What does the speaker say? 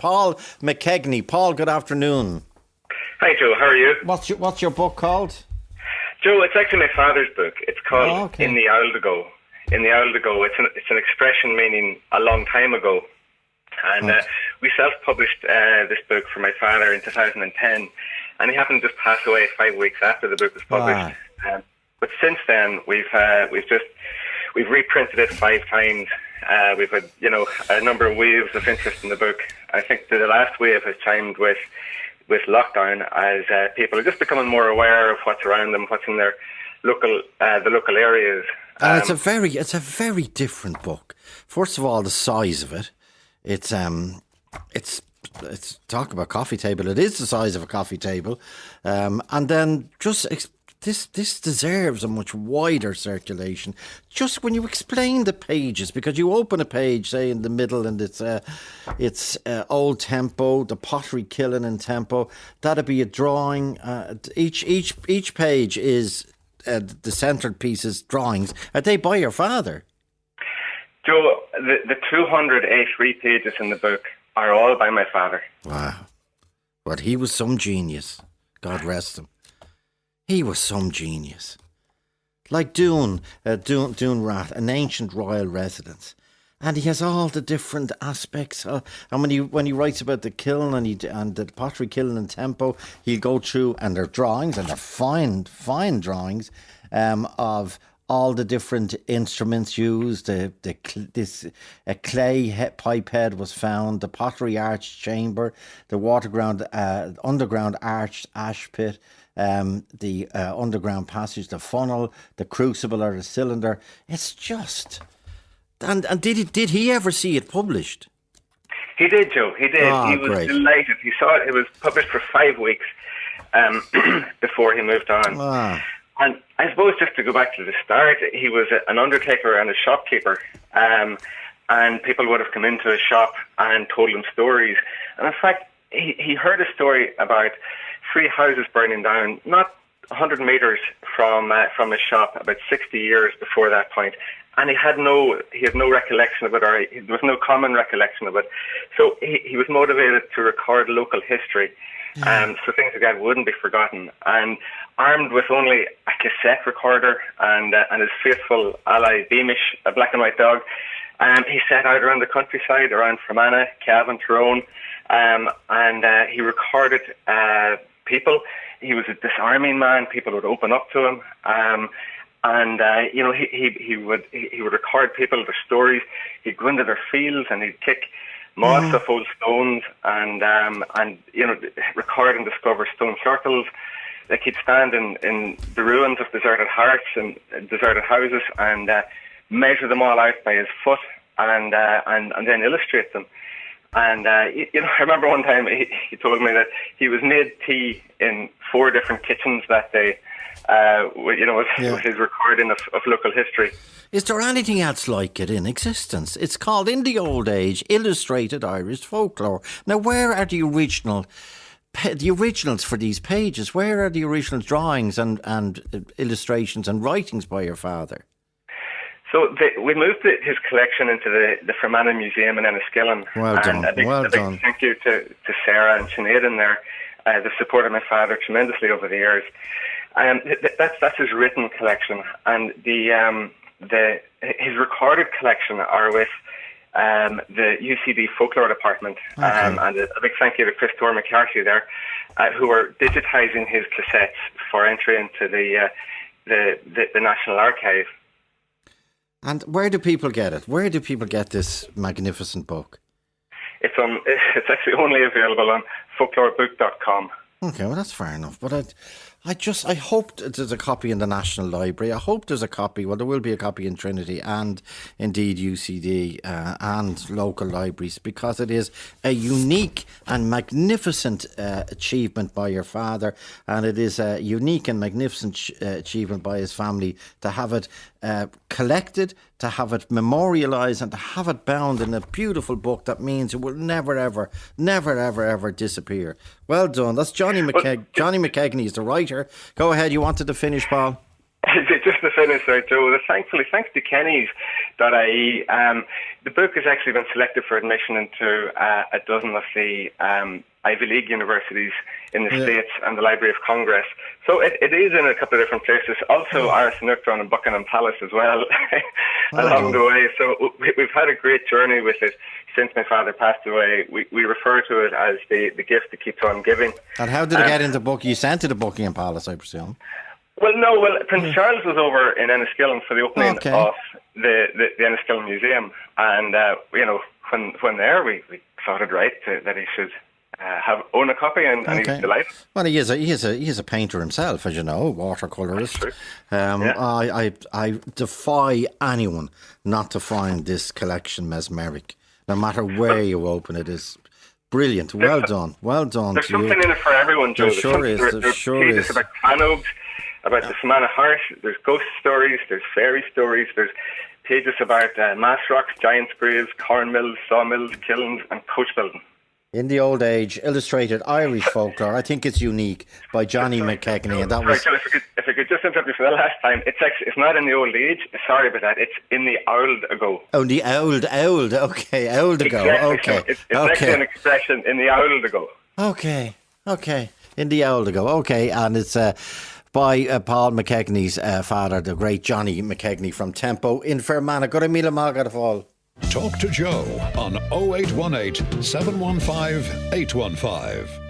Paul McKeagney. Paul, good afternoon. Hi, Joe. How are you? What's your book called? Joe, it's actually my father's book. It's called In The Ould Ago. In The Ould Ago. It's an expression meaning a long time ago. And we self-published this book for my father in 2010. And he happened to just pass away 5 weeks after the book was published. But since then, we've reprinted it 5 times. We've had, a number of waves of interest in the book. I think the last wave has chimed with lockdown as people are just becoming more aware of what's around them, what's in their local areas. And it's a very different book. First of all, the size of it. It's talk about coffee table. It is the size of a coffee table, and then just. This deserves a much wider circulation. Just when you explain the pages, because you open a page, say in the middle, and it's old tempo, the pottery kiln in tempo. That'd be a drawing. Each page is the centred pieces drawings. Are they by your father? Joe, the 208 pages in the book are all by my father. Wow, but he was some genius. God rest him. He was some genius. Like Dune Rat, an ancient royal residence. And he has all the different aspects. And when he writes about the kiln and the pottery kiln and tempo, he'll go through, and they're drawings, and they're fine drawings of all the different instruments used. A clay pipe head was found, the pottery arch chamber, the underground arched ash pit, the underground passage, the funnel, the crucible or the cylinder. It's just... And did he ever see it published? He did, Joe. He did. He was great. Delighted. He saw it. It was published for 5 weeks before he moved on. And I suppose just to go back to the start, he was an undertaker and a shopkeeper. And people would have come into his shop and told him stories. And in fact, he heard a story about 3 houses burning down, not 100 metres from his shop, about 60 years before that point. And he had no recollection of it, or there was no common recollection of it. So he was motivated to record local history, so things like that wouldn't be forgotten. And armed with only a cassette recorder and his faithful ally Beamish, a black and white dog, he set out around the countryside, around Fermanagh, Cavan, Tyrone, and he recorded people. He was a disarming man. People would open up to him. He would record people, their stories. He'd go into their fields and he'd kick moss off old stones and record and discover stone circles. Like, he'd stand in the ruins of deserted hearths and deserted houses and measure them all out by his foot and then illustrate them. And I remember one time he told me that he was made tea in 4 different kitchens that day. With his recording of local history. Is there anything else like it in existence? It's called In The Ould Age, Illustrated Irish Folklore. Now, where are the originals for these pages? Where are the original drawings and illustrations and writings by your father? So we moved his collection into the Fermanagh Museum in Enniskillen. Well done. A big thank you to Sarah and Sinead in there. They've supported my father tremendously over the years. That's his written collection, and his recorded collection are with the UCD Folklore Department, and a big thank you to Paul McKeagney there, who are digitising his cassettes for entry into the National Archive. And where do people get it? Where do people get this magnificent book? It's actually only available on folklorebook.com. Okay, well, that's fair enough. But I hope there's a copy in the National Library. I hope there's a copy. Well, there will be a copy in Trinity and indeed UCD and local libraries, because it is a unique and magnificent achievement by your father, and it is a unique and magnificent achievement by his family to have it collected, to have it memorialised, and to have it bound in a beautiful book that means it will never, ever disappear. Well done. That's Johnny McKeagney. Johnny McKeagney is the writer. Go ahead. You wanted to finish, Paul? Just to finish there, Joe, thankfully, thanks to Kenny's.ie, the book has actually been selected for admission into a dozen of the Ivy League universities in the States and the Library of Congress. So it is in a couple of different places, also Arsenochtron and Buckingham Palace as well along the way. So we've had a great journey with it since my father passed away. We refer to it as the gift that keeps on giving. And how did it get in the book? You sent to the Buckingham Palace, I presume. Well, Prince Charles was over in Enniskillen for the opening of the Enniskillen Museum, and when there we thought it right that he should own a copy, and he was delighted. Well, he is a painter himself, as you know, watercolourist. I defy anyone not to find this collection mesmeric, no matter where you open it. Is brilliant. Well done. There's something in it for everyone, Joe. There sure is. About canoes, about the Fermanagh Hearth. There's ghost stories. There's fairy stories. There's pages about mass rocks, giants' graves, corn mills, sawmills, kilns, and coach building. In the Old Age, illustrated Irish folklore. I think it's unique, by Johnny McKeagney, and that was. If I could just interrupt you for the last time, it's not in the Old Age. Sorry about that. It's in the Ould Ago. Oh, the Ould. Okay, Ould Ago. Exactly. Okay, it's actually an expression in the Ould Ago. Okay, in the Ould Ago. Okay, and it's by Paul McKeagney's father, the great Johnny McKeagney from Tempo in Fermanagh. Go to Mila Margaret. Talk to Joe on 0818 715 815.